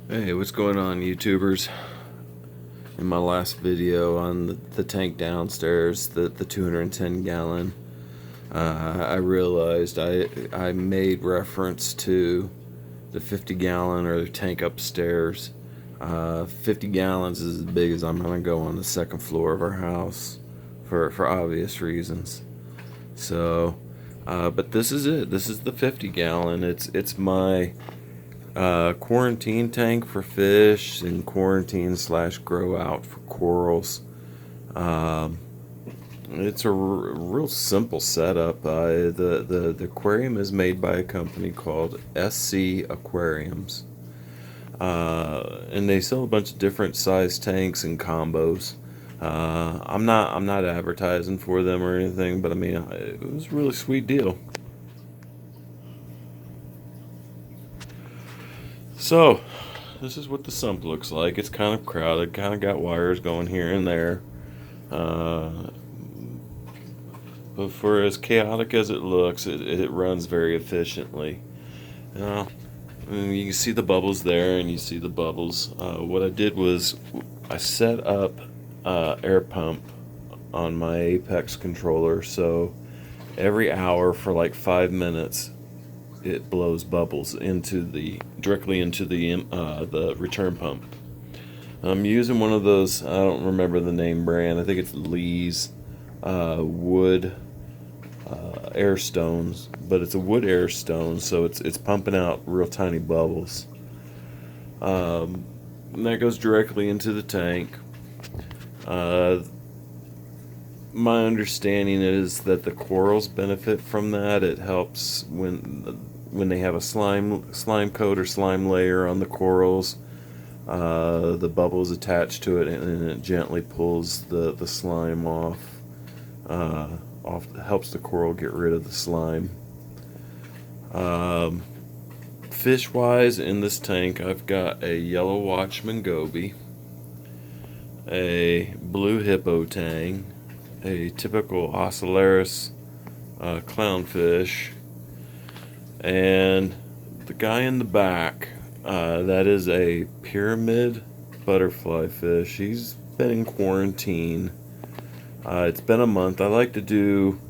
Hey, what's going on, YouTubers? In my last video on the tank downstairs, the 210 gallon, I realized I made reference to the 50 gallon or the tank upstairs. 50 gallons is as big as I'm gonna go on the second floor of our house for obvious reasons. So, but this is it. This is the 50 gallon. It's my quarantine tank for fish and quarantine slash grow out for corals. Um, it's a real simple setup. The aquarium is made by a company called SC Aquariums, and they sell a bunch of different size tanks and combos. I'm not advertising for them or anything, but I mean it was a really sweet deal. So, this is what the sump looks like. It's kind of crowded, kind of got wires going here and there. Uh, but for as chaotic as it looks, it runs very efficiently. Now, you can see the bubbles there, and you see the bubbles. What I did was I set up air pump on my Apex controller, so every hour for like 5 minutes, it blows bubbles into the directly into the return pump. I'm using one of those. I don't remember the name brand. I think it's Lee's wood air stones, but it's a wood air stone, so it's pumping out real tiny bubbles. And that goes directly into the tank. Uh, my understanding is that the corals benefit from that. It helps when they have a slime coat or slime layer on the corals. The bubbles attached to it, and it gently pulls the slime off. Helps the coral get rid of the slime. Um, Fish wise, in this tank, I've got a yellow watchman goby, a blue hippo tang, a typical Ocellaris clownfish, and the guy in the back, that is a pyramid butterfly fish. He's been in quarantine. It's been a month. I like to do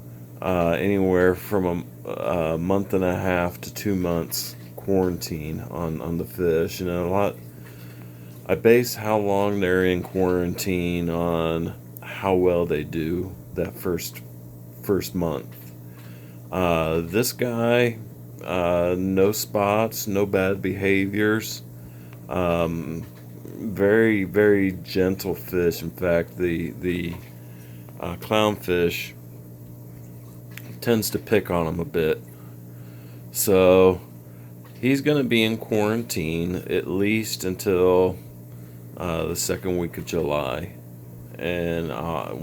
anywhere from a month and a half to 2 months quarantine on the fish. And a lot, I base how long they're in quarantine on how well they do that first month. This guy, no spots, no bad behaviors. Very very gentle fish. In fact, the clownfish tends to pick on him a bit. So he's going to be in quarantine at least until the second week of July. And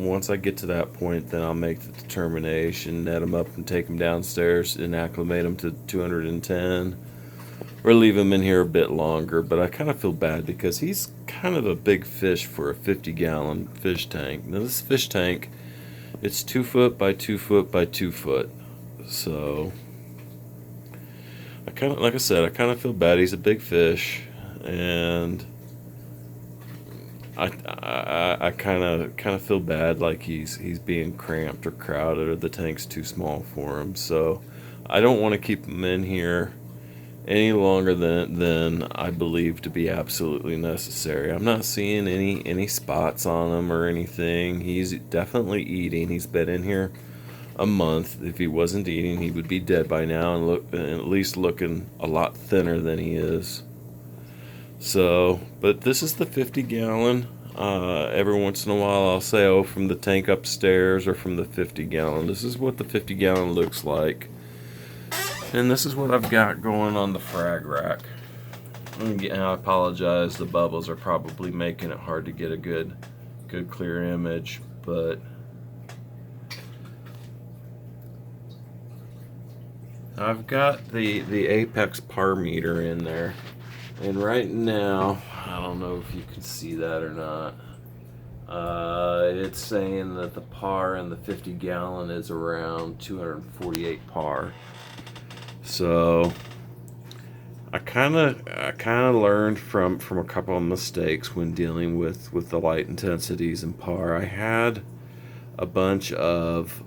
once I get to that point, then I'll make the determination, net him up and take him downstairs and acclimate him to 210, or leave him in here a bit longer. But I kind of feel bad because he's kind of a big fish for a 50-gallon fish tank. Now this fish tank, it's 2 foot by 2 foot by 2 foot. So like I said, I kind of feel bad. He's a big fish, and I kind of feel bad, like he's being cramped or crowded, or the tank's too small for him. So I don't want to keep him in here any longer than I believe to be absolutely necessary. I'm not seeing any spots on him or anything. He's definitely eating. He's been in here a month. If he wasn't eating, he would be dead by now, and at least looking a lot thinner than he is. So, but this is the 50-gallon. Every once in a while I'll say, oh, from the tank upstairs or from the 50-gallon. This is what the 50-gallon looks like. And this is what I've got going on the frag rack. And I apologize, the bubbles are probably making it hard to get a good clear image, but I've got the Apex par meter in there. And right now, I don't know if you can see that or not. It's saying that the par in the 50-gallon is around 248 par. So I kind of learned from a couple of mistakes when dealing with the light intensities and par. I had a bunch of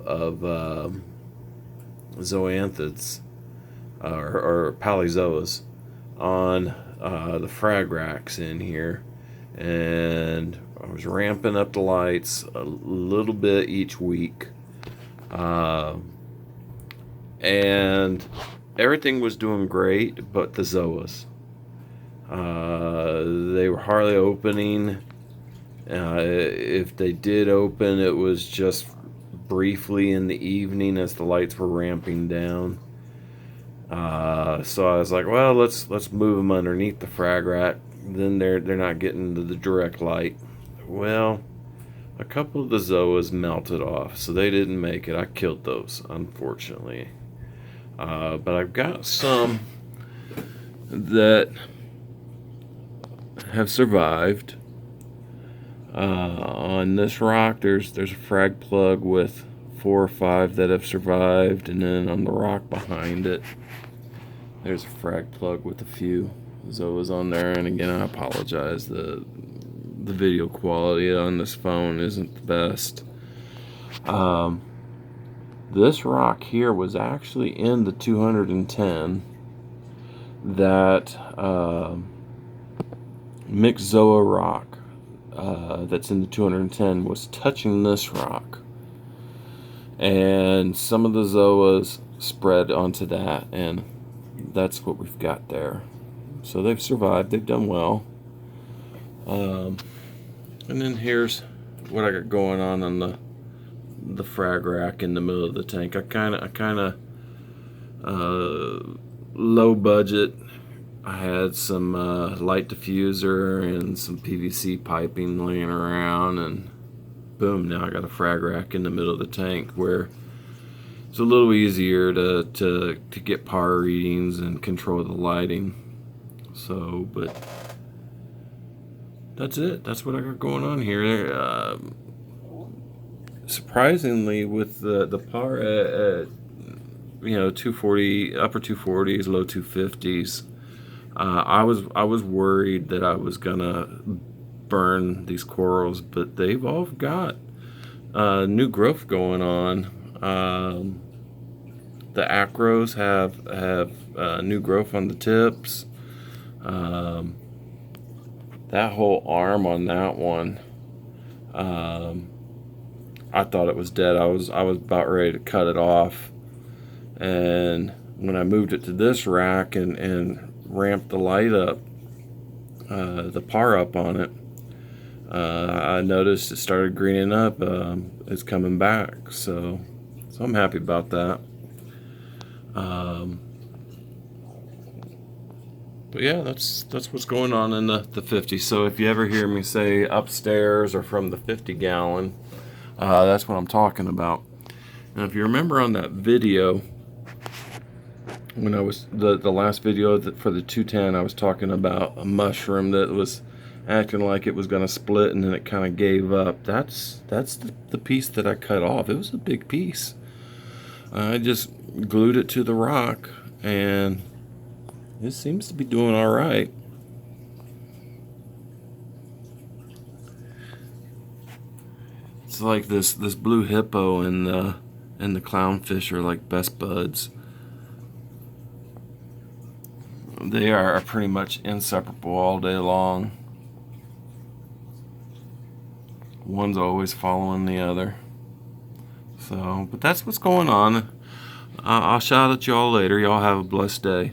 zoanthids or palizoas on the frag racks in here, and I was ramping up the lights a little bit each week, uh, and everything was doing great, but the zoas. They were hardly opening. If they did open, it was just briefly in the evening as the lights were ramping down. So I was like, well, let's move them underneath the frag rack. Then they're not getting the direct light. Well, a couple of the zoas melted off, so they didn't make it. I killed those, unfortunately. But I've got some that have survived. On this rock, there's a frag plug with 4 or 5 that have survived, and then on the rock behind it, there's a frag plug with a few zoas on there. And again, I apologize. The video quality on this phone isn't the best. This rock here was actually in the 210. That mixed zoa rock that's in the 210 was touching this rock, and some of the zoas spread onto that, and that's what we've got there. So they've survived, they've done well. And then here's what I got going on the frag rack in the middle of the tank. I kind of low budget. I had some light diffuser and some PVC piping laying around, and boom, now I got a frag rack in the middle of the tank where it's a little easier to get par readings and control the lighting. So, but that's it. That's what I got going on here. Surprisingly, with the par at 240, upper 240s, low 250s. I was worried that I was gonna burn these corals, but they've all got new growth going on. The acros have new growth on the tips. That whole arm on that one, I thought it was dead. I was about ready to cut it off, and when I moved it to this rack and ramped the light up, the par up on it, I noticed it started greening up. It's coming back, so I'm happy about that. But yeah, that's what's going on in the 50. So if you ever hear me say upstairs or from the 50 gallon, that's what I'm talking about. Now, if you remember on that video, when I was the last video for the 210, I was talking about a mushroom that was acting like it was going to split, and then it kind of gave up. That's the piece that I cut off. It was a big piece. I just glued it to the rock, and it seems to be doing all right. It's like this blue hippo and the clownfish are like best buds. They are pretty much inseparable all day long. One's always following the other. So, but that's what's going on. I'll shout at y'all later. Y'all have a blessed day.